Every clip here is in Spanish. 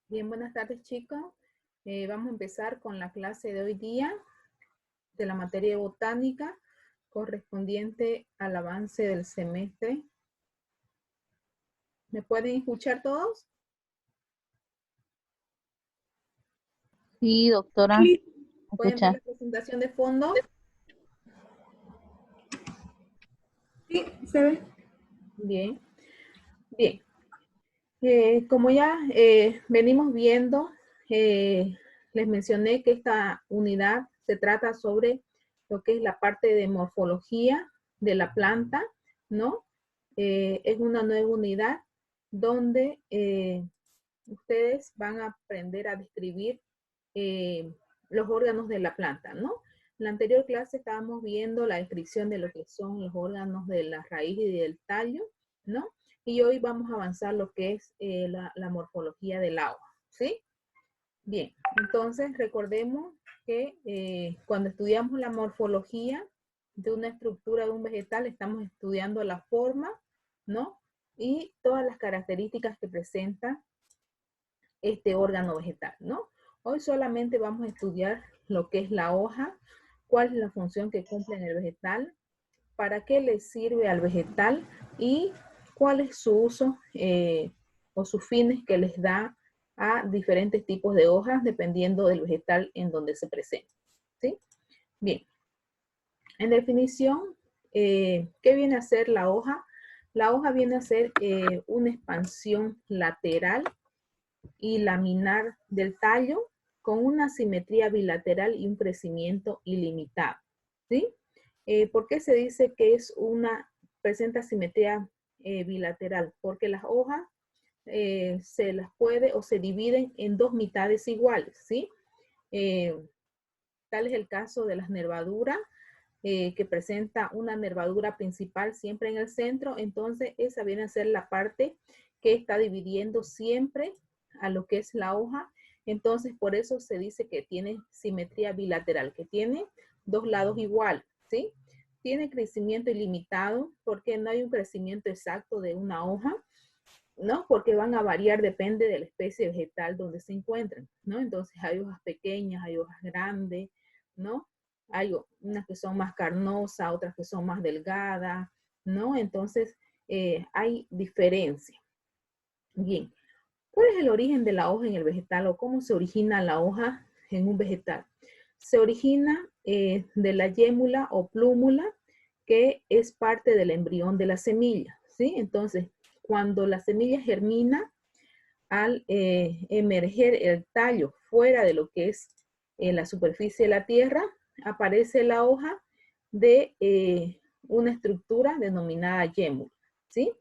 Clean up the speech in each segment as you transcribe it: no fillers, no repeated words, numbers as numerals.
Bien, buenas tardes chicos. Vamos a empezar con la clase de hoy día de la materia de botánica correspondiente al avance del semestre. ¿Me pueden escuchar todos? Sí, doctora, Sí. ¿me ¿Pueden ver escucha? la presentación de fondo? Sí, se ve. Bien, bien. Como ya venimos viendo, les mencioné que esta unidad se trata sobre lo que es la parte de morfología de la planta, ¿no? Es una nueva unidad donde ustedes van a aprender a describir los órganos de la planta, ¿no? En la anterior clase estábamos viendo la descripción de lo que son los órganos de la raíz y del tallo, ¿no? Y hoy vamos a avanzar lo que es la morfología del agua, ¿sí? Bien, entonces recordemos que cuando estudiamos la morfología de una estructura de un vegetal, estamos estudiando la forma, ¿no? Y todas las características que presenta este órgano vegetal, ¿no? Hoy solamente vamos a estudiar lo que es la hoja, cuál es la función que cumple en el vegetal, para qué le sirve al vegetal y cuál es su uso o sus fines que les da a diferentes tipos de hojas dependiendo del vegetal en donde se presenta, ¿sí? Bien, en definición, ¿qué viene a ser la hoja? La hoja viene a ser una expansión lateral y laminar del tallo con una simetría bilateral y un crecimiento ilimitado, ¿sí? ¿Por qué se dice que es presenta simetría bilateral? Porque las hojas se las puede o se dividen en dos mitades iguales, ¿sí? Tal es el caso de las nervaduras, que presenta una nervadura principal siempre en el centro, entonces esa viene a ser la parte que está dividiendo siempre a lo que es la hoja, entonces por eso se dice que tiene simetría bilateral, que tiene dos lados iguales, ¿sí? Tiene crecimiento ilimitado porque no hay un crecimiento exacto de una hoja, ¿no? Porque van a variar, depende de la especie vegetal donde se encuentren, ¿no? Entonces hay hojas pequeñas, hay hojas grandes, ¿no? Hay unas que son más carnosas, otras que son más delgadas, ¿no? Entonces hay diferencia. Bien, ¿cuál es el origen de la hoja en el vegetal o cómo se origina la hoja en un vegetal? Se origina de la yémula o plúmula, que es parte del embrión de la semilla, ¿sí? Entonces, cuando la semilla germina, al emerger el tallo fuera de lo que es la superficie de la tierra, aparece la hoja de una estructura denominada yémula, ¿sí?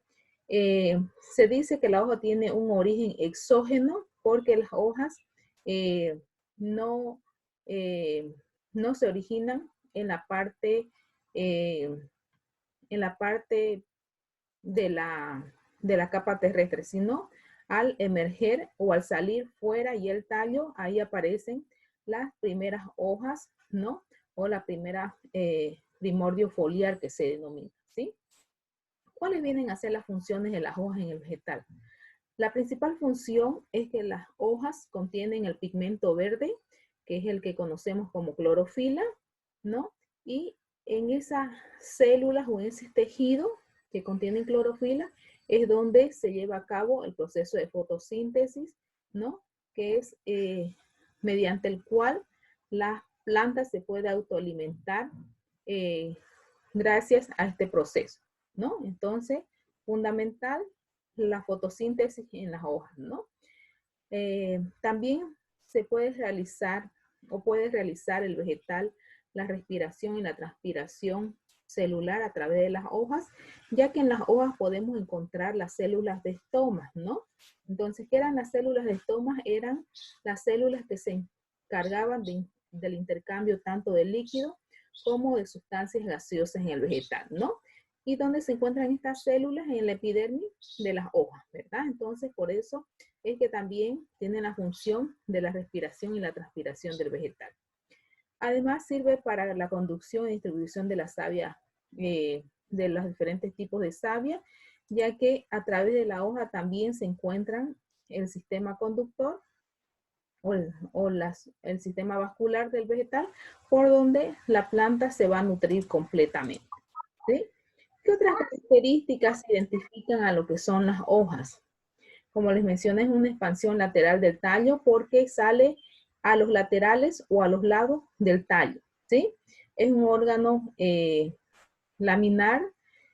Se dice que la hoja tiene un origen exógeno porque las hojas eh, no, eh, no se originan eh, en la parte de la capa terrestre, sino al emerger o al salir fuera y el tallo, ahí aparecen las primeras hojas, ¿no? O la primera primordio foliar que se denomina, ¿sí? ¿Cuáles vienen a ser las funciones de las hojas en el vegetal? La principal función es que las hojas contienen el pigmento verde, que es el que conocemos como clorofila, ¿no? Y en esas células o en ese tejido que contienen clorofila es donde se lleva a cabo el proceso de fotosíntesis, ¿no? Que es mediante el cual la planta se puede autoalimentar eh, gracias a este proceso, ¿no? Entonces, fundamental la fotosíntesis en las hojas, ¿no? También se puede realizar o puede realizar el vegetal la respiración y la transpiración celular a través de las hojas, ya que en las hojas podemos encontrar las células de estomas, ¿no? Entonces, ¿qué eran las células de estomas? Eran las células que se encargaban del intercambio tanto de líquido como de sustancias gaseosas en el vegetal, ¿no? ¿Y dónde se encuentran estas células? En la epidermis de las hojas, ¿verdad? Entonces, por eso es que también tienen la función de la respiración y la transpiración del vegetal. Además, sirve para la conducción y distribución de la savia, de los diferentes tipos de savia, ya que a través de la hoja también se encuentran el sistema conductor el sistema vascular del vegetal, por donde la planta se va a nutrir completamente. ¿Sí? ¿Qué otras características identifican a lo que son las hojas? Como les mencioné, es una expansión lateral del tallo porque sale a los laterales o a los lados del tallo. ¿Sí? Es un órgano laminar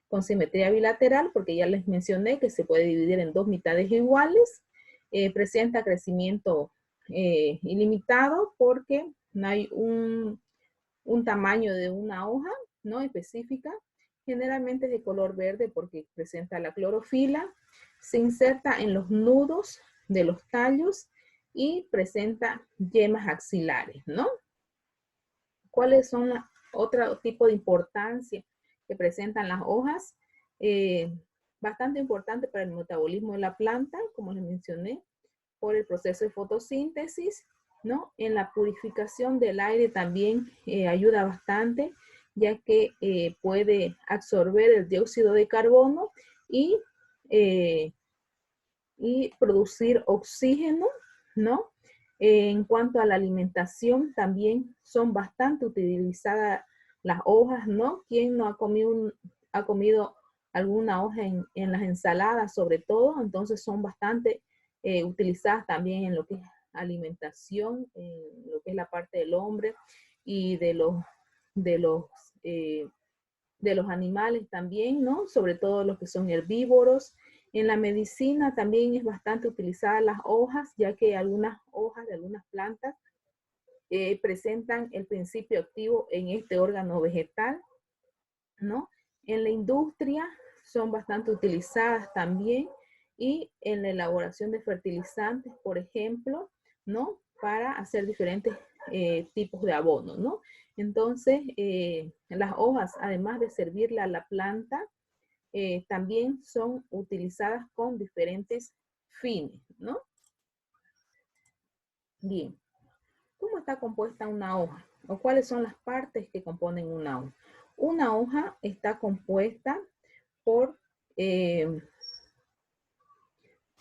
con simetría bilateral, porque ya les mencioné que se puede dividir en dos mitades iguales. Presenta crecimiento ilimitado porque no hay un tamaño de una hoja, ¿no? Específica. Generalmente es de color verde porque presenta la clorofila. Se inserta en los nudos de los tallos y presenta yemas axilares, ¿no? ¿Cuáles son otro tipo de importancia que presentan las hojas? Bastante importante para el metabolismo de la planta, como les mencioné, por el proceso de fotosíntesis, ¿no? En la purificación del aire también ayuda bastante, ya que puede absorber el dióxido de carbono y producir oxígeno, ¿no? En cuanto a la alimentación, también son bastante utilizadas las hojas, ¿no? ¿Quién no ha comido alguna hoja en las ensaladas, sobre todo? Entonces son bastante utilizadas también en lo que es alimentación, en lo que es la parte del hombre y de los, eh, de los animales también, ¿no? Sobre todo los que son herbívoros. En la medicina también es bastante utilizada las hojas, ya que algunas hojas de algunas plantas presentan el principio activo en este órgano vegetal, ¿no? En la industria son bastante utilizadas también y en la elaboración de fertilizantes, por ejemplo, ¿no? Para hacer diferentes tipos de abono, ¿no? Entonces, las hojas, además de servirle a la planta, también son utilizadas con diferentes fines, ¿no? Bien, ¿cómo está compuesta una hoja? ¿O cuáles son las partes que componen una hoja? Una hoja está compuesta por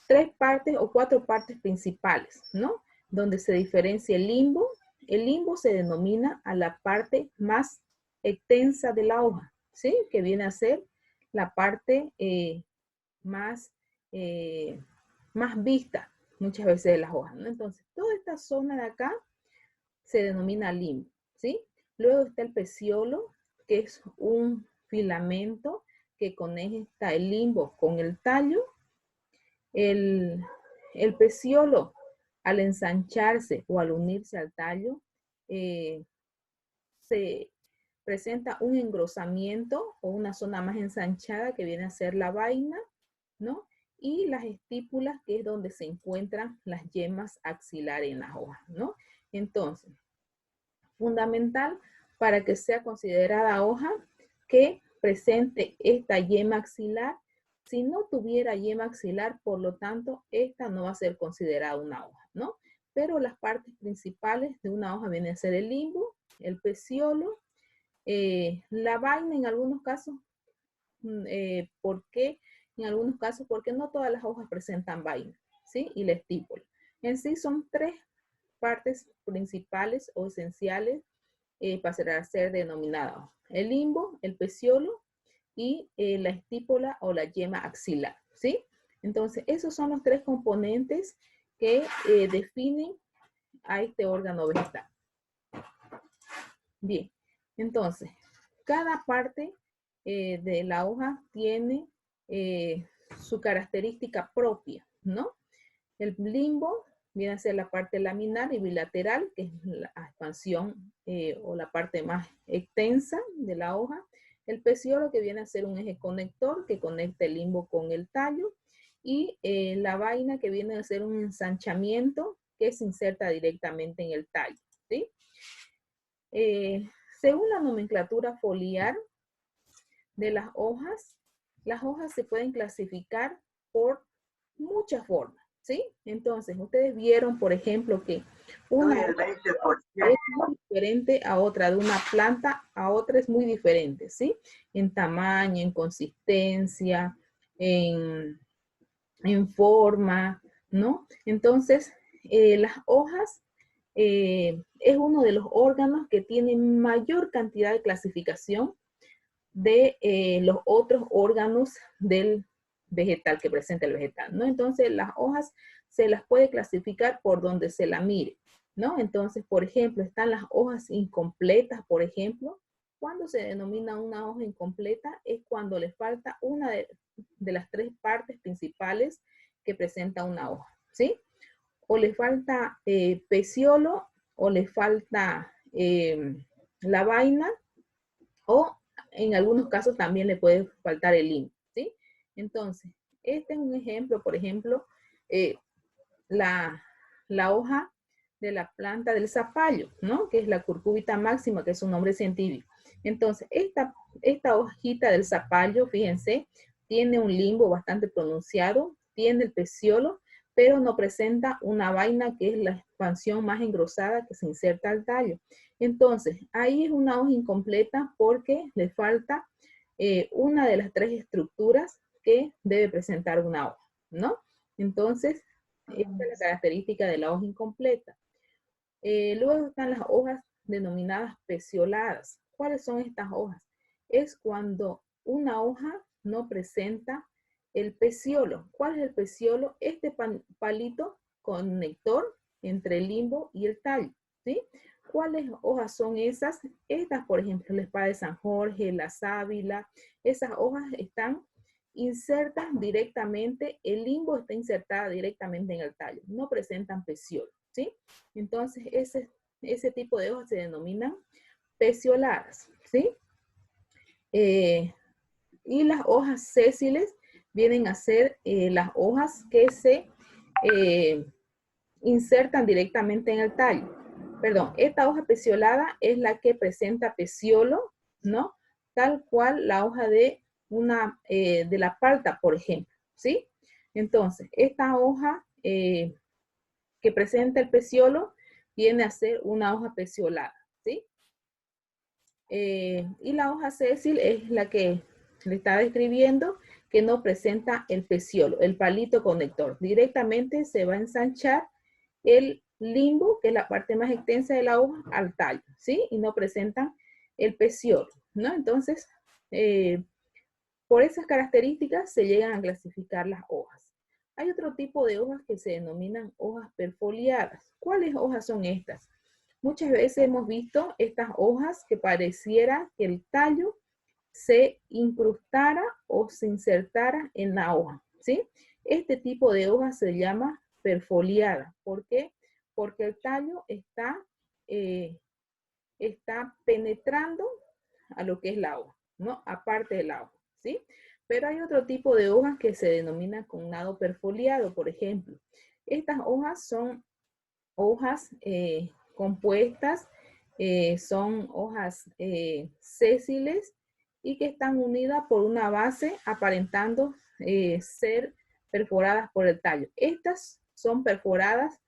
tres partes o cuatro partes principales, ¿no? Donde se diferencia el limbo. El limbo se denomina a la parte más extensa de la hoja, ¿sí? Que viene a ser la parte más, más vista muchas veces de las hojas, ¿no? Entonces, toda esta zona de acá se denomina limbo, ¿sí? Luego está el peciolo, que es un filamento que conecta el limbo con el tallo. El peciolo, al ensancharse o al unirse al tallo, se presenta un engrosamiento o una zona más ensanchada que viene a ser la vaina, ¿no? Y las estípulas, que es donde se encuentran las yemas axilares en las hojas, ¿no? Entonces, fundamental para que sea considerada hoja que presente esta yema axilar. Si no tuviera yema axilar, por lo tanto, esta no va a ser considerada una hoja, ¿no? Pero las partes principales de una hoja vienen a ser el limbo, el peciolo, la vaina en algunos casos. ¿Por qué? En algunos casos, porque no todas las hojas presentan vaina, ¿sí? Y la estípula. En sí son tres partes principales o esenciales para ser denominada: el limbo, el peciolo y la estípula o la yema axilar, ¿sí? Entonces, esos son los tres componentes que definen a este órgano vegetal. Bien, entonces, cada parte de la hoja tiene su característica propia, ¿no? El limbo viene a ser la parte laminar y bilateral, que es la expansión o la parte más extensa de la hoja. El peciolo, que viene a ser un eje conector que conecta el limbo con el tallo. Y la vaina, que viene a ser un ensanchamiento que se inserta directamente en el tallo, ¿sí? Según la nomenclatura foliar de las hojas se pueden clasificar por muchas formas, ¿sí? Entonces, ustedes vieron, por ejemplo, que una hoja es muy diferente a otra, de una planta a otra es muy diferente, ¿sí? En tamaño, en consistencia, en forma, ¿no? Entonces, las hojas es uno de los órganos que tiene mayor cantidad de clasificación de los otros órganos del vegetal que presenta el vegetal, ¿no? Entonces, las hojas se las puede clasificar por donde se la mire, ¿no? Entonces, por ejemplo, están las hojas incompletas, por ejemplo. Cuando se denomina una hoja incompleta es cuando le falta una de las tres partes principales que presenta una hoja, ¿sí? O le falta peciolo, o le falta la vaina, o en algunos casos también le puede faltar el limbo, ¿sí? Entonces, este es un ejemplo, por ejemplo, eh, la hoja de la planta del zapallo, ¿no? Que es la Curcubita máxima, que es su nombre científico. Entonces, esta hojita del zapallo, fíjense, tiene un limbo bastante pronunciado, tiene el peciolo, pero no presenta una vaina que es la expansión más engrosada que se inserta al tallo. Entonces, ahí es una hoja incompleta porque le falta una de las tres estructuras que debe presentar una hoja, ¿no? Entonces, esta es la característica de la hoja incompleta. Luego están las hojas denominadas pecioladas. ¿Cuáles son estas hojas? Es cuando una hoja no presenta el peciolo. ¿Cuál es el peciolo? Este palito conector entre el limbo y el tallo, ¿sí? ¿Cuáles hojas son esas? Estas, por ejemplo, la espada de San Jorge, la sábila, esas hojas están insertas directamente, el limbo está insertada directamente en el tallo, no presentan peciolo, ¿sí? Entonces, ese tipo de hojas se denominan pecioladas, ¿sí? Y las hojas sésiles vienen a ser las hojas que se insertan directamente en el tallo. Perdón, esta hoja peciolada es la que presenta peciolo, ¿no? Tal cual la hoja de la palta, por ejemplo, ¿sí? Entonces, esta hoja que presenta el peciolo viene a ser una hoja peciolada, ¿sí? Y la hoja sésil es la que le está describiendo, que no presenta el peciolo, el palito conector. Directamente se va a ensanchar el limbo, que es la parte más extensa de la hoja, al tallo, ¿sí? Y no presentan el peciolo, ¿no? Entonces, por esas características se llegan a clasificar las hojas. Hay otro tipo de hojas que se denominan hojas perfoliadas. ¿Cuáles hojas son estas? Muchas veces hemos visto estas hojas que pareciera que el tallo se incrustara o se insertara en la hoja, ¿sí? Este tipo de hoja se llama perfoliada. ¿Por qué? Porque el tallo está penetrando a lo que es la hoja, ¿no? Aparte de la hoja, ¿sí? Pero hay otro tipo de hojas que se denomina connado perfoliado, por ejemplo. Estas hojas son hojas compuestas, son hojas sésiles y que están unidas por una base aparentando ser perforadas por el tallo. Estas son perforadas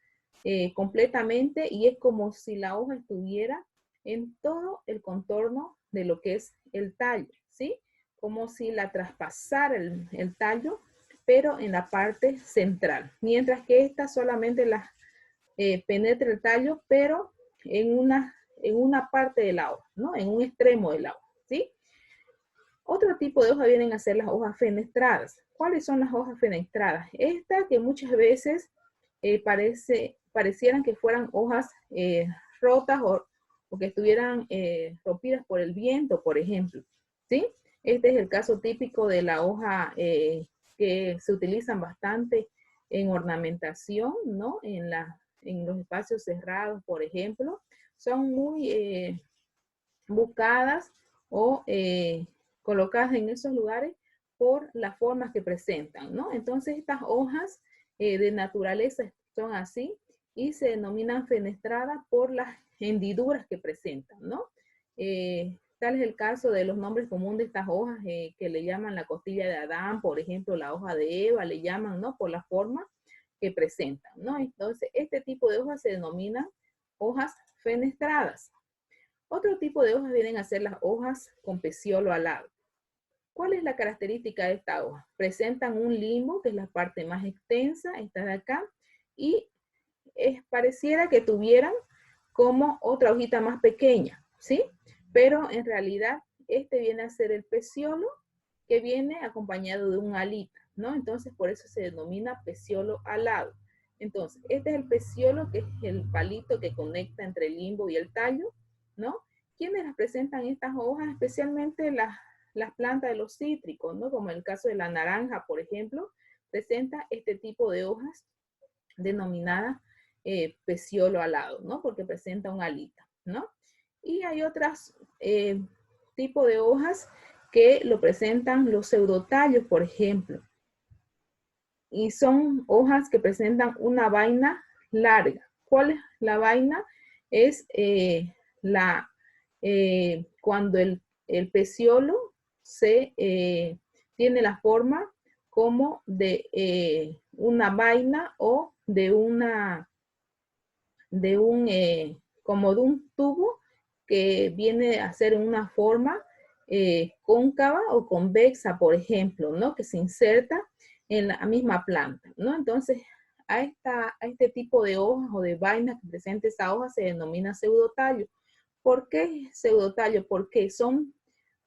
completamente y es como si la hoja estuviera en todo el contorno de lo que es el tallo, ¿sí? Como si la traspasara el tallo, pero en la parte central, mientras que esta solamente las penetra el tallo, pero en una parte de la hoja, ¿no? En un extremo de la hoja, ¿sí? Otro tipo de hoja vienen a ser las hojas fenestradas. ¿Cuáles son las hojas fenestradas? Estas que muchas veces parecieran que fueran hojas rotas o que estuvieran rompidas por el viento, por ejemplo, ¿sí? Este es el caso típico de la hoja que se utilizan bastante en ornamentación, ¿no? En los espacios cerrados, por ejemplo, son muy buscadas o colocadas en esos lugares por las formas que presentan, ¿no? Entonces estas hojas de naturaleza son así y se denominan fenestradas por las hendiduras que presentan, ¿no? Tal es el caso de los nombres comunes de estas hojas que le llaman la costilla de Adán, por ejemplo, la hoja de Eva, le llaman, ¿no? Por la forma que presentan, ¿no? Entonces, este tipo de hojas se denominan hojas fenestradas. Otro tipo de hojas vienen a ser las hojas con peciolo alado. ¿Cuál es la característica de esta hoja? Presentan un limbo, que es la parte más extensa, esta de acá, y pareciera que tuvieran como otra hojita más pequeña, ¿sí? Pero en realidad este viene a ser el peciolo que viene acompañado de un alita, ¿no? Entonces por eso se denomina peciolo alado. Entonces, este es el peciolo, que es el palito que conecta entre el limbo y el tallo, ¿no? ¿Quiénes las presentan estas hojas? Especialmente las plantas de los cítricos, ¿no? Como en el caso de la naranja, por ejemplo, presenta este tipo de hojas denominadas peciolo alado, ¿no? Porque presenta un alita, ¿no? Y hay otros tipos de hojas que lo presentan los pseudotallos, por ejemplo. Y son hojas que presentan una vaina larga. ¿Cuál es la vaina? Es cuando el peciolo tiene la forma como de una vaina o como de un tubo que viene a ser una forma cóncava o convexa, por ejemplo, ¿no? Que se inserta en la misma planta, ¿no? Entonces, a este tipo de hojas o de vainas que presenta esa hoja se denomina pseudotallo. ¿Por qué pseudotallo? Porque son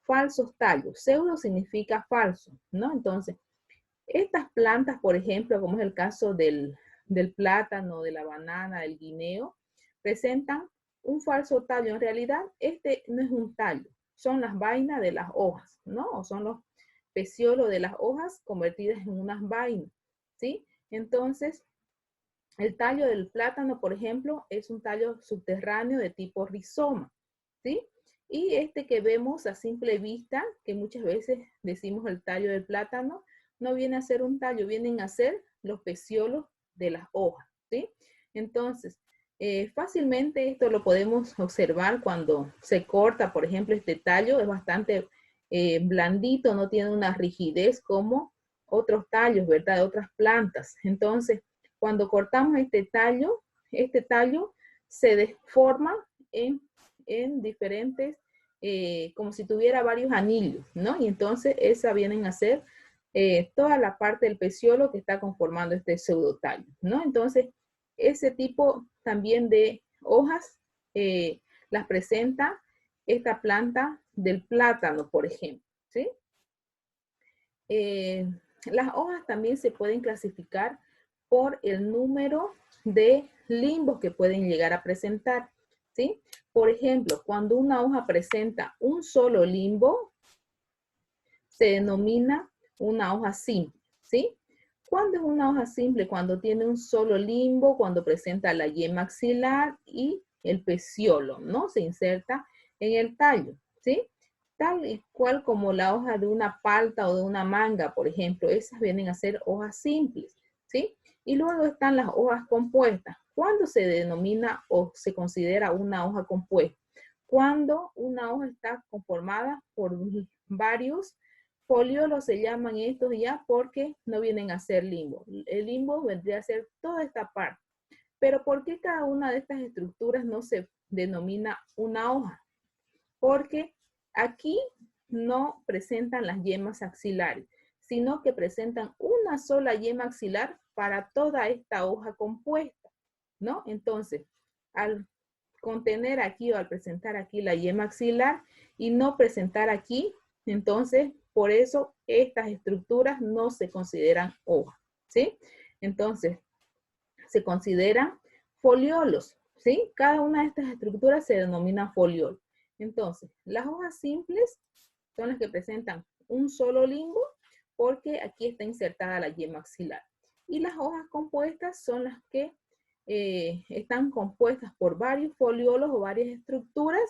falsos tallos. Pseudo significa falso, ¿no? Entonces, estas plantas, por ejemplo, como es el caso del plátano, de la banana, del guineo, presentan un falso tallo. En realidad, este no es un tallo, son las vainas de las hojas, ¿no? O son los peciolos de las hojas convertidas en unas vainas, ¿sí? Entonces, el tallo del plátano, por ejemplo, es un tallo subterráneo de tipo rizoma, ¿sí? Y este que vemos a simple vista, que muchas veces decimos el tallo del plátano, no viene a ser un tallo, vienen a ser los peciolos de las hojas, ¿sí? Entonces, fácilmente esto lo podemos observar cuando se corta, por ejemplo, este tallo es bastante blandito, no tiene una rigidez como otros tallos, ¿verdad? De otras plantas. Entonces, cuando cortamos este tallo se deforma en diferentes, como si tuviera varios anillos, ¿no? Y entonces esa vienen a ser toda la parte del peciolo que está conformando este pseudotallo, ¿no? Entonces, ese tipo también de hojas las presenta esta planta del plátano, por ejemplo, ¿sí? Las hojas también se pueden clasificar por el número de limbos que pueden llegar a presentar, ¿sí? Por ejemplo, cuando una hoja presenta un solo limbo, se denomina una hoja simple, ¿sí? ¿Cuándo es una hoja simple? Cuando tiene un solo limbo, cuando presenta la yema axilar y el peciolo, ¿no? Se inserta en el tallo, ¿sí? Tal y cual como la hoja de una palta o de una manga, por ejemplo, esas vienen a ser hojas simples, ¿sí? Y luego están las hojas compuestas. ¿Cuándo se denomina o se considera una hoja compuesta? Cuando una hoja está conformada por varios foliolos, se llaman estos ya porque no vienen a ser limbo. El limbo vendría a ser toda esta parte. Pero ¿por qué cada una de estas estructuras no se denomina una hoja? Porque aquí no presentan las yemas axilares, sino que presentan una sola yema axilar para toda esta hoja compuesta, ¿no? Entonces, al contener aquí o al presentar aquí la yema axilar y no presentar aquí, entonces, por eso estas estructuras no se consideran hojas, ¿sí? Entonces, se consideran foliolos, ¿sí? Cada una de estas estructuras se denomina foliol. Entonces, las hojas simples son las que presentan un solo limbo porque aquí está insertada la yema axilar. Y las hojas compuestas son las que están compuestas por varios foliolos o varias estructuras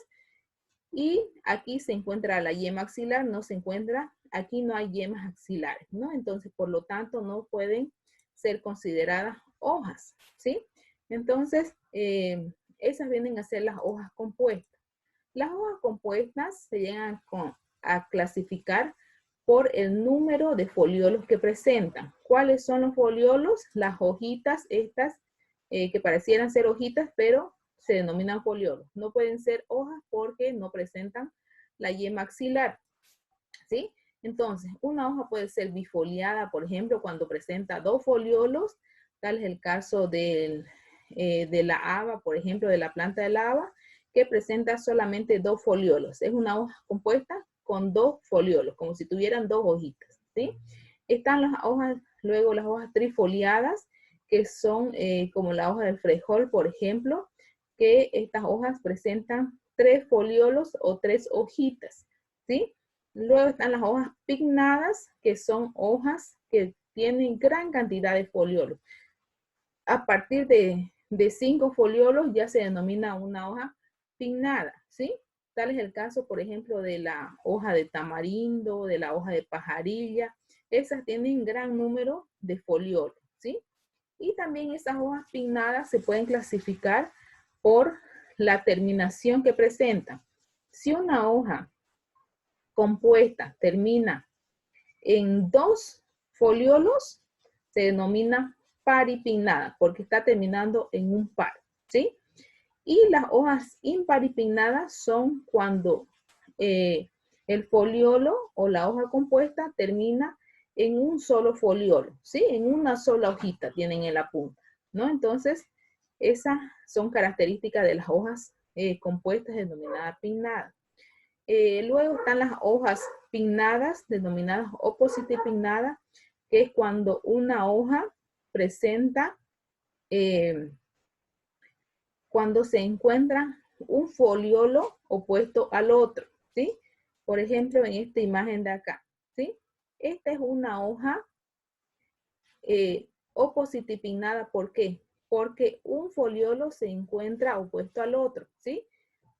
y aquí se encuentra la yema axilar, no se encuentra, aquí no hay yemas axilares, ¿no? Entonces, por lo tanto, no pueden ser consideradas hojas, ¿sí? Entonces, esas vienen a ser las hojas compuestas. Las hojas compuestas se llegan a clasificar por el número de foliolos que presentan. ¿Cuáles son los foliolos? Las hojitas estas que parecieran ser hojitas, pero se denominan foliolos. No pueden ser hojas porque no presentan la yema axilar, ¿sí? Entonces, una hoja puede ser bifoliada, por ejemplo, cuando presenta dos foliolos, tal es el caso del de la haba, por ejemplo, de la planta de la haba, que presenta solamente 2 foliolos. Es una hoja compuesta con 2 foliolos, como si tuvieran 2 hojitas, ¿sí? Están las hojas, luego las hojas trifoliadas, que son como la hoja del frijol, por ejemplo, que estas hojas presentan 3 foliolos o 3 hojitas, ¿sí? Luego están las hojas pinnadas, que son hojas que tienen gran cantidad de foliolos. A partir de 5 foliolos ya se denomina una hoja pinnada, ¿sí? Tal es el caso, por ejemplo, de la hoja de tamarindo, de la hoja de pajarilla. Esas tienen gran número de foliolos, ¿sí? Y también esas hojas pinnadas se pueden clasificar por la terminación que presentan. Si una hoja compuesta termina en 2 foliolos, se denomina paripinnada, porque está terminando en un par, ¿sí? Y las hojas imparipinnadas son cuando el foliolo o la hoja compuesta termina en un solo foliolo, ¿sí? En una sola hojita tienen en la punta, ¿no? Entonces, esas son características de las hojas compuestas denominadas pinnadas. Luego están las hojas pinnadas, denominadas opposite pinnada, que es cuando una hoja presenta, cuando se encuentra un foliolo opuesto al otro, ¿sí? Por ejemplo, en esta imagen de acá, ¿sí? Esta es una hoja opposite pinnada, ¿por qué? Porque un foliolo se encuentra opuesto al otro, ¿sí?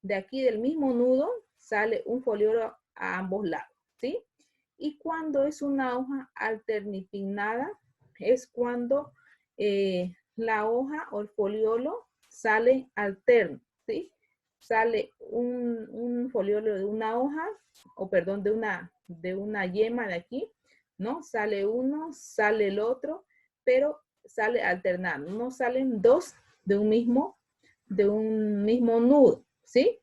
De aquí del mismo nudo sale un foliolo a ambos lados, ¿sí? Y cuando es una hoja alternipinnada, es cuando la hoja o el foliolo sale alterno, ¿sí? Sale un foliolo de una hoja, o perdón, de una yema de aquí, ¿no? Sale uno, sale el otro, pero sale alternando, no salen 2 de un mismo nudo, ¿sí?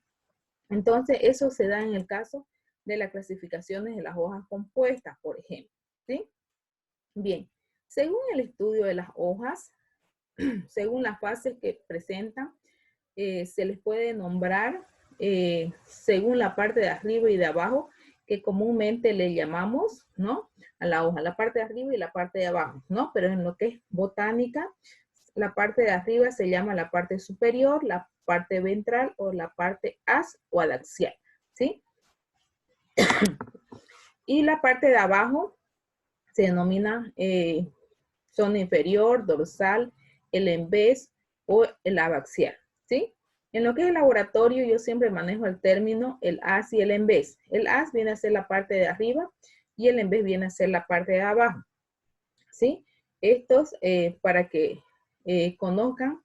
Entonces, eso se da en el caso de las clasificaciones de las hojas compuestas, por ejemplo, ¿sí? Bien, según el estudio de las hojas, según las fases que presentan, se les puede nombrar según la parte de arriba y de abajo, que comúnmente le llamamos, ¿no? A la hoja, la parte de arriba y la parte de abajo, ¿no? Pero en lo que es botánica, la parte de arriba se llama la parte superior, la parte ventral o la parte as o adaxial, ¿sí? Y la parte de abajo se denomina zona inferior, dorsal, el embés o el abaxial, ¿sí? En lo que es el laboratorio, yo siempre manejo el término el as y el embés. El as viene a ser la parte de arriba y el embés viene a ser la parte de abajo, ¿sí? Estos para que conozcan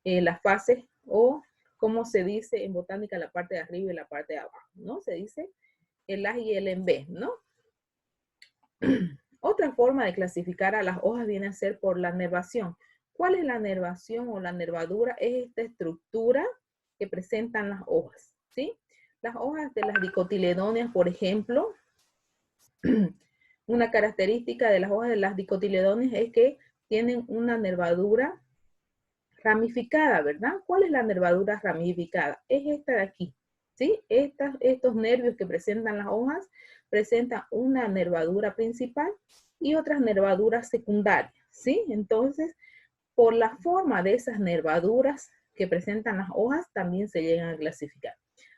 las fases o como se dice en botánica la parte de arriba y la parte de abajo, ¿no? Se dice el as y el embés, ¿no? Otra forma de clasificar a las hojas viene a ser por la nervación. ¿Cuál es la nervación o la nervadura? Es esta estructura que presentan las hojas, ¿sí? Las hojas de las dicotiledóneas, por ejemplo, una característica de las hojas de las dicotiledóneas es que tienen una nervadura ramificada, ¿verdad? ¿Cuál es la nervadura ramificada? Es esta de aquí, ¿sí? Estos nervios que presentan las hojas presentan una nervadura principal y otras nervaduras secundarias, ¿sí? Entonces, por la forma de esas nervaduras que presentan las hojas, también se llegan a clasificar.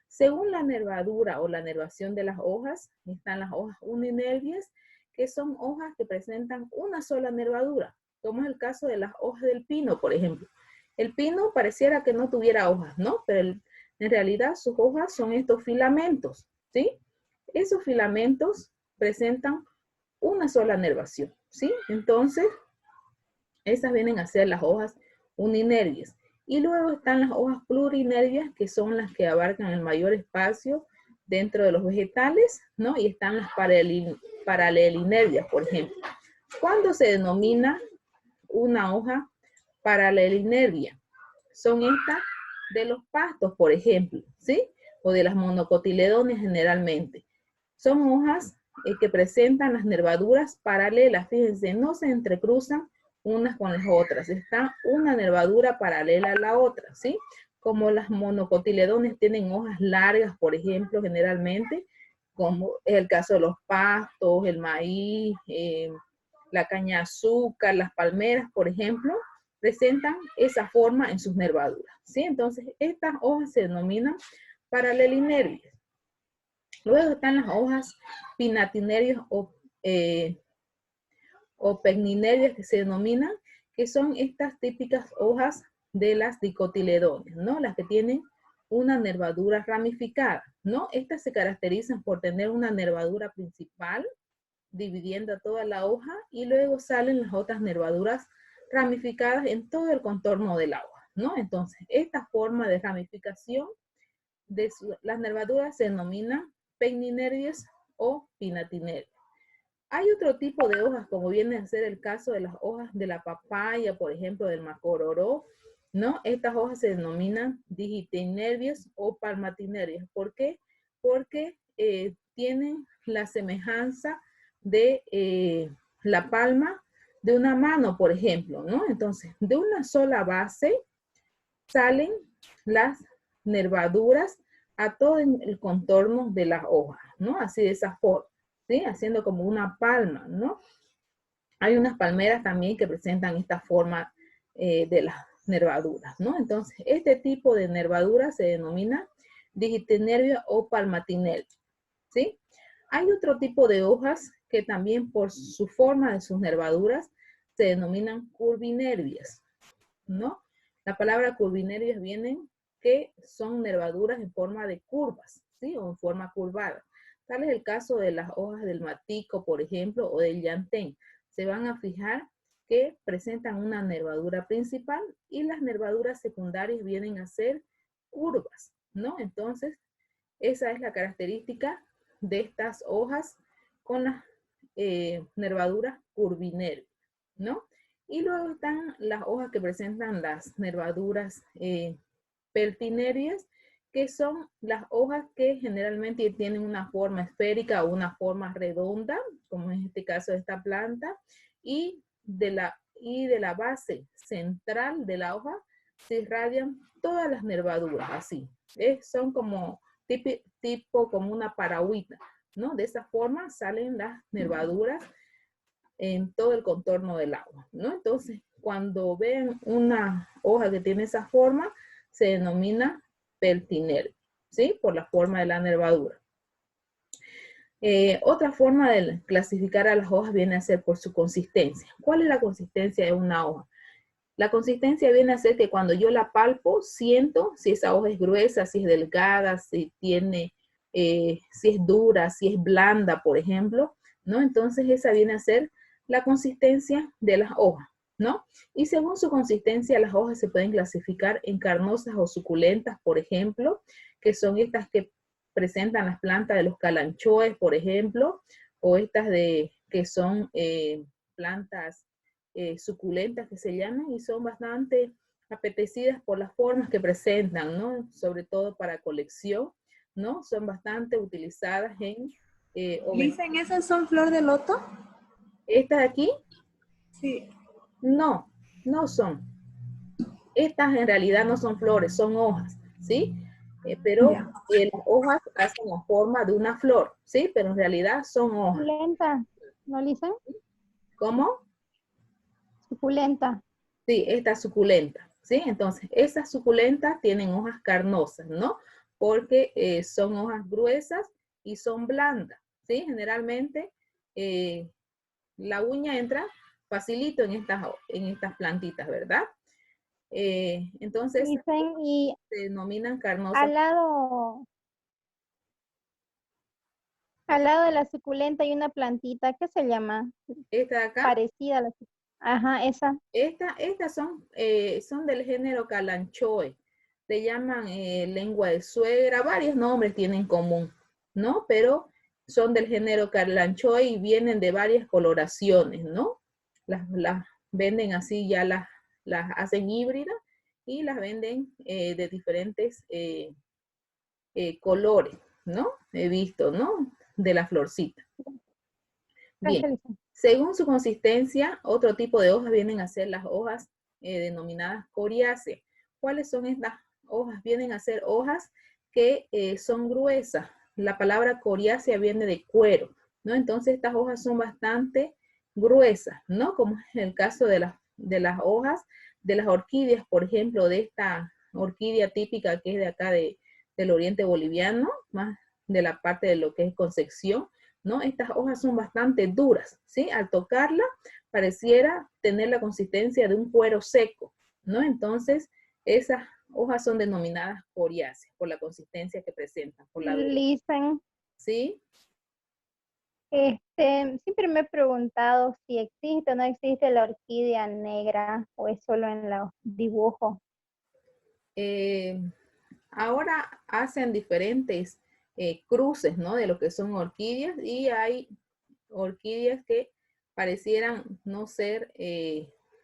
Según la nervadura o la nervación de las hojas, están las hojas uninervias, que son hojas que presentan una sola nervadura, como es el caso de las hojas del pino, por ejemplo. El pino pareciera que no tuviera hojas, ¿no? Pero en realidad sus hojas son estos filamentos, ¿sí? Esos filamentos presentan una sola nervación, ¿sí? Entonces, esas vienen a ser las hojas uninervias. Y luego están las hojas plurinervias, que son las que abarcan el mayor espacio dentro de los vegetales, ¿no? Y están las paralelinervias, por ejemplo. ¿Cuándo se denomina una hoja paralelinervia? Son estas de los pastos, por ejemplo, ¿sí? O de las monocotiledóneas generalmente. Son hojas que presentan las nervaduras paralelas, fíjense, no se entrecruzan unas con las otras. Está una nervadura paralela a la otra, ¿sí? Como las monocotiledones tienen hojas largas, por ejemplo, generalmente, como es el caso de los pastos, el maíz, la caña de azúcar, las palmeras, por ejemplo, presentan esa forma en sus nervaduras, ¿sí? Entonces, estas hojas se denominan paralelinervias. Luego están las hojas pinatinervias o pecninervias que se denominan, que son estas típicas hojas de las dicotiledones, ¿no? Las que tienen una nervadura ramificada, ¿no? Estas se caracterizan por tener una nervadura principal, dividiendo toda la hoja, y luego salen las otras nervaduras ramificadas en todo el contorno de la hoja, ¿no? Entonces, esta forma de ramificación de las nervaduras se denomina pecninervias o pinatinervias. Hay otro tipo de hojas, como viene a ser el caso de las hojas de la papaya, por ejemplo, del macororó, ¿no? Estas hojas se denominan digitinervias o palmatinervias. ¿Por qué? Porque tienen la semejanza de la palma de una mano, por ejemplo, ¿no? Entonces, de una sola base salen las nervaduras a todo el contorno de las hojas, ¿no? Así de esa forma, ¿sí? Haciendo como una palma, ¿no? Hay unas palmeras también que presentan esta forma de las nervaduras, ¿no? Entonces, este tipo de nervadura se denomina digitinervia o palmatinervia, ¿sí? Hay otro tipo de hojas que también por su forma de sus nervaduras se denominan curvinervias, ¿no? La palabra curvinervias viene que son nervaduras en forma de curvas, ¿sí? O en forma curvada. Tal es el caso de las hojas del matico, por ejemplo, o del llantén. Se van a fijar que presentan una nervadura principal y las nervaduras secundarias vienen a ser curvas, ¿no? Entonces, esa es la característica de estas hojas con las nervaduras curvinervias, ¿no? Y luego están las hojas que presentan las nervaduras pertinerias, que son las hojas que generalmente tienen una forma esférica o una forma redonda, como en este caso de esta planta, y de la base central de la hoja se irradian todas las nervaduras, así. Son como tipo como una paragüita, ¿no? De esa forma salen las nervaduras en todo el contorno del agua, ¿no? Entonces, cuando ven una hoja que tiene esa forma, se denomina pertinervia, ¿sí? Por la forma de la nervadura. Otra forma de clasificar a las hojas viene a ser por su consistencia. ¿Cuál es la consistencia de una hoja? La consistencia viene a ser que cuando yo la palpo, siento si esa hoja es gruesa, si es delgada, si tiene, si es dura, si es blanda, por ejemplo, ¿no? Entonces esa viene a ser la consistencia de las hojas, ¿no? Y según su consistencia, las hojas se pueden clasificar en carnosas o suculentas, por ejemplo, que son estas que presentan las plantas de los calanchoes, por ejemplo, o estas que son plantas suculentas que se llaman y son bastante apetecidas por las formas que presentan, ¿no? Sobre todo para colección, ¿no? Son bastante utilizadas en... ¿Dicen esas son flor de loto? ¿Estas de aquí? Sí. No, no son. Estas en realidad no son flores, son hojas, ¿sí? Pero Ya. las hojas hacen la forma de una flor, ¿sí? Pero en realidad son hojas. Suculenta, ¿no, Lisa? ¿Cómo? Suculenta. Sí, esta suculenta, ¿sí? Entonces, esas suculentas tienen hojas carnosas, ¿no? Porque son hojas gruesas y son blandas, ¿sí? Generalmente la uña entra facilito en estas plantitas, ¿verdad? Entonces, Dicen, y se denominan carnosas. al lado de la suculenta hay una plantita que se llama Esta de acá, parecida a la suculenta. Ajá, esa. estas son del género Kalanchoe. Le llaman lengua de suegra, varios nombres tienen en común, ¿no? Pero son del género Kalanchoe y vienen de varias coloraciones, ¿no? Las venden así, ya las hacen híbridas y las venden de diferentes colores, ¿no? He visto, ¿no? De la florcita. Bien, Gracias, Lisa. Según su consistencia, otro tipo de hojas vienen a ser las hojas denominadas coriáceas. ¿Cuáles son estas hojas? Vienen a ser hojas que son gruesas. La palabra coriácea viene de cuero, ¿no? Entonces estas hojas son bastante gruesas, ¿no? Como es el caso de las hojas de las orquídeas, por ejemplo, de esta orquídea típica que es de acá del oriente boliviano, más de la parte de lo que es Concepción, ¿no? Estas hojas son bastante duras, ¿sí? Al tocarla pareciera tener la consistencia de un cuero seco, ¿no? Entonces, esas hojas son denominadas coriáceas por la consistencia que presentan, por la dureza. Lisa, ¿Sí? siempre me he preguntado si existe o no existe la orquídea negra o es solo en los dibujos. Ahora hacen diferentes cruces, ¿no? De lo que son orquídeas, y hay orquídeas que parecieran no ser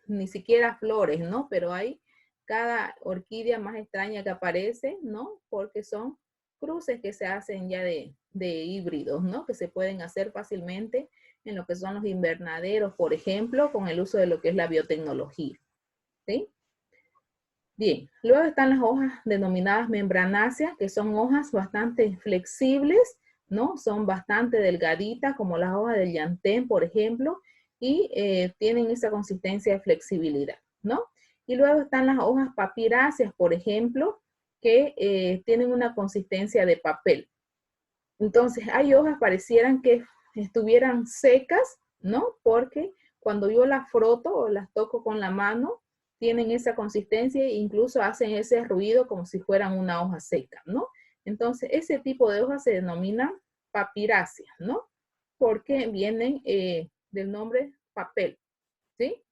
ni siquiera flores, ¿no? Pero hay cada orquídea más extraña que aparece, ¿no? Porque son cruces que se hacen ya de híbridos, ¿no? Que se pueden hacer fácilmente en lo que son los invernaderos, por ejemplo, con el uso de lo que es la biotecnología, ¿sí? Bien, luego están las hojas denominadas membranáceas, que son hojas bastante flexibles, ¿no? Son bastante delgaditas, como las hojas del llantén, por ejemplo, y tienen esa consistencia de flexibilidad, ¿no? Y luego están las hojas papiráceas, por ejemplo, que tienen una consistencia de papel. Entonces, hay hojas parecieran que estuvieran secas, ¿no? Porque cuando yo las froto o las toco con la mano, tienen esa consistencia e incluso hacen ese ruido como si fueran una hoja seca, ¿no? Entonces, ese tipo de hojas se denominan papiráceas, ¿no? Porque vienen del nombre papel, ¿sí?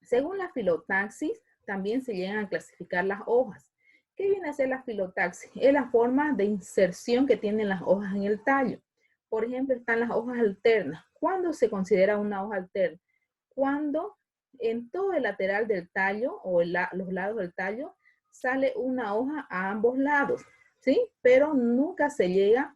Según la filotaxis, también se llegan a clasificar las hojas. ¿Qué viene a ser la filotaxis? Es la forma de inserción que tienen las hojas en el tallo. Por ejemplo, están las hojas alternas. ¿Cuándo se considera una hoja alterna? Cuando en todo el lateral del tallo o los lados del tallo sale una hoja a ambos lados, ¿sí? Pero nunca se llega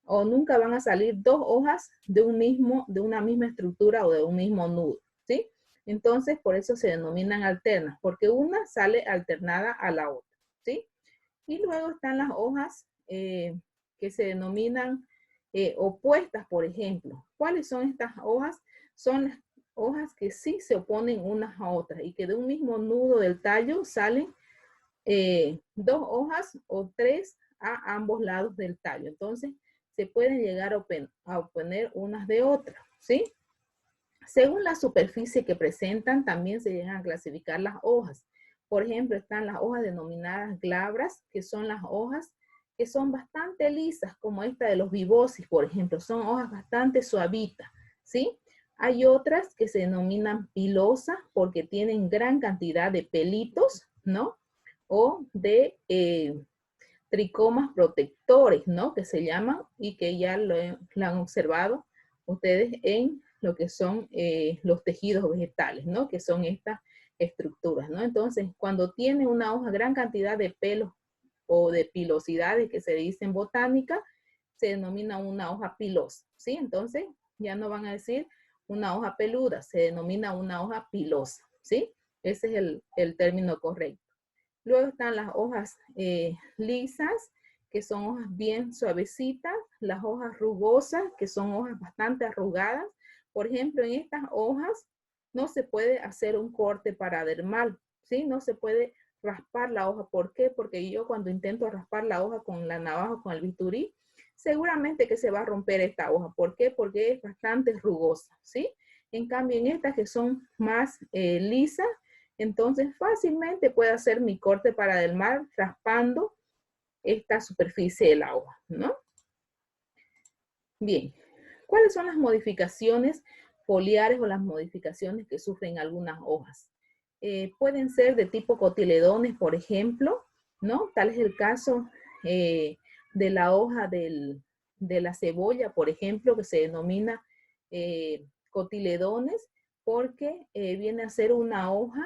o nunca van a salir dos hojas de una misma estructura o de un mismo nudo, ¿sí? Entonces, por eso se denominan alternas, porque una sale alternada a la otra, ¿sí? Y luego están las hojas que se denominan opuestas, por ejemplo. ¿Cuáles son estas hojas? Son las hojas que sí se oponen unas a otras y que de un mismo nudo del tallo salen dos hojas o tres a ambos lados del tallo. Entonces, se pueden llegar a oponer unas de otras, ¿sí? Según la superficie que presentan, también se llegan a clasificar las hojas. Por ejemplo, están las hojas denominadas glabras, que son las hojas que son bastante lisas, como esta de los vibosis, por ejemplo. Son hojas bastante suavitas, ¿sí? Hay otras que se denominan pilosas porque tienen gran cantidad de pelitos, ¿no? O de tricomas protectores, ¿no? Que se llaman y que ya lo han observado ustedes en lo que son los tejidos vegetales, ¿no? Que son estas estructuras, ¿no? Entonces, cuando tiene una hoja gran cantidad de pelos o de pilosidades que se dice en botánica, se denomina una hoja pilosa, ¿sí? Entonces, ya no van a decir una hoja peluda, se denomina una hoja pilosa, ¿sí? Ese es el término correcto. Luego están las hojas lisas, que son hojas bien suavecitas, las hojas rugosas, que son hojas bastante arrugadas. Por ejemplo, en estas hojas no se puede hacer un corte paradermal, ¿sí? No se puede raspar la hoja. ¿Por qué? Porque yo cuando intento raspar la hoja con la navaja o con el bisturí, seguramente que se va a romper esta hoja. ¿Por qué? Porque es bastante rugosa, ¿sí? En cambio, en estas que son más lisas, entonces fácilmente puedo hacer mi corte paradermal raspando esta superficie de la hoja, ¿no? Bien, ¿cuáles son las modificaciones foliares o las modificaciones que sufren algunas hojas? Pueden ser de tipo cotiledones, por ejemplo, ¿no? Tal es el caso de la hoja de la cebolla, por ejemplo, que se denomina cotiledones, porque viene a ser una hoja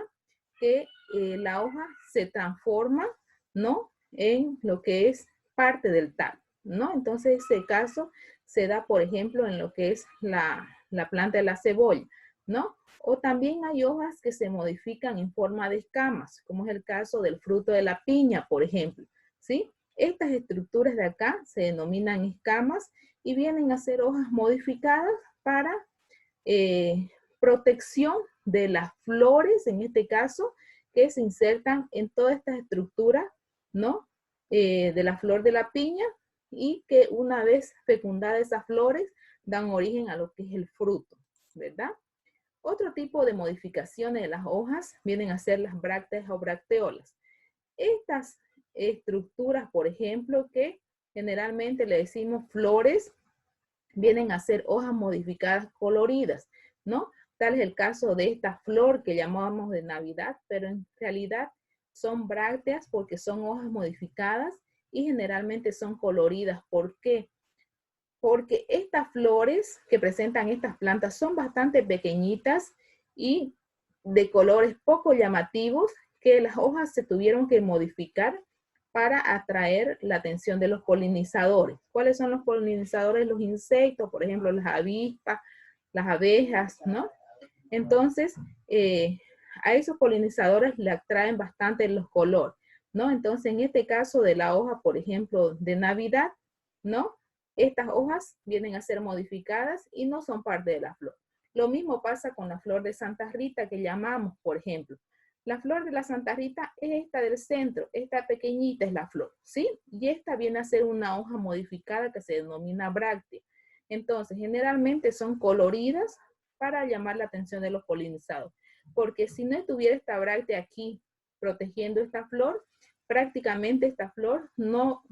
que la hoja se transforma, ¿no? En lo que es parte del tallo, ¿no? Entonces, ese caso se da, por ejemplo, en lo que es la la planta de la cebolla, ¿no? O también hay hojas que se modifican en forma de escamas, como es el caso del fruto de la piña, por ejemplo, ¿sí? Estas estructuras de acá se denominan escamas y vienen a ser hojas modificadas para protección de las flores, en este caso, que se insertan en toda esta estructura, ¿no? De la flor de la piña, y que una vez fecundadas esas flores dan origen a lo que es el fruto, ¿verdad? Otro tipo de modificaciones de las hojas vienen a ser las brácteas o bracteolas. Estas estructuras, por ejemplo, que generalmente le decimos flores, vienen a ser hojas modificadas coloridas, ¿no? Tal es el caso de esta flor que llamamos de Navidad, pero en realidad son brácteas porque son hojas modificadas y generalmente son coloridas. ¿Por qué? Porque estas flores que presentan estas plantas son bastante pequeñitas y de colores poco llamativos, que las hojas se tuvieron que modificar para atraer la atención de los polinizadores. ¿Cuáles son los polinizadores? Los insectos, por ejemplo, las avispas, las abejas, ¿no? Entonces, a esos polinizadores le atraen bastante los colores, ¿no? Entonces, en este caso de la hoja, por ejemplo, de Navidad, ¿no? Estas hojas vienen a ser modificadas y no son parte de la flor. Lo mismo pasa con la flor de Santa Rita que llamamos, por ejemplo. La flor de la Santa Rita es esta del centro, esta pequeñita es la flor, ¿sí? Y esta viene a ser una hoja modificada que se denomina bráctea. Entonces, generalmente son coloridas para llamar la atención de los polinizados. Porque si no estuviera esta bráctea aquí protegiendo esta flor, prácticamente esta flor no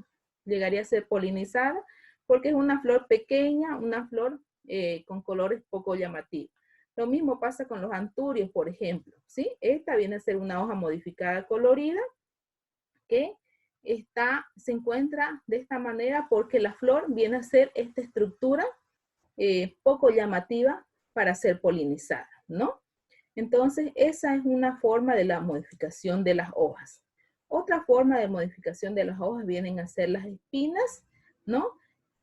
llegaría a ser polinizada porque es una flor pequeña, una flor con colores poco llamativos. Lo mismo pasa con los anturios, por ejemplo, ¿sí? Esta viene a ser una hoja modificada colorida que se encuentra de esta manera porque la flor viene a ser esta estructura poco llamativa para ser polinizada, ¿no? Entonces, esa es una forma de la modificación de las hojas. Otra forma de modificación de las hojas vienen a ser las espinas, ¿no?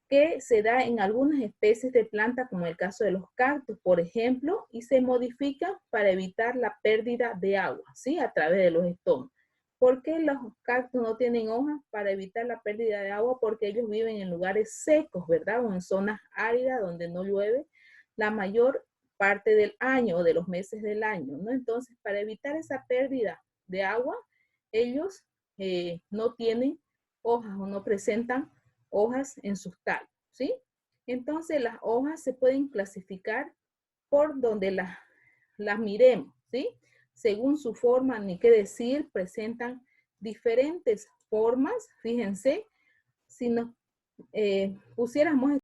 Que se da en algunas especies de plantas, como el caso de los cactus, por ejemplo, y se modifican para evitar la pérdida de agua, ¿sí? A través de los estomas. ¿Por qué los cactus no tienen hojas? Para evitar la pérdida de agua, porque ellos viven en lugares secos, ¿verdad? O en zonas áridas donde no llueve la mayor parte del año o de los meses del año, ¿no? Entonces, para evitar esa pérdida de agua, ellos no tienen hojas o no presentan hojas en sus tallos, ¿sí? Entonces, las hojas se pueden clasificar por donde las miremos, ¿sí? Según su forma, ni qué decir, presentan diferentes formas. Fíjense, si nos pusiéramos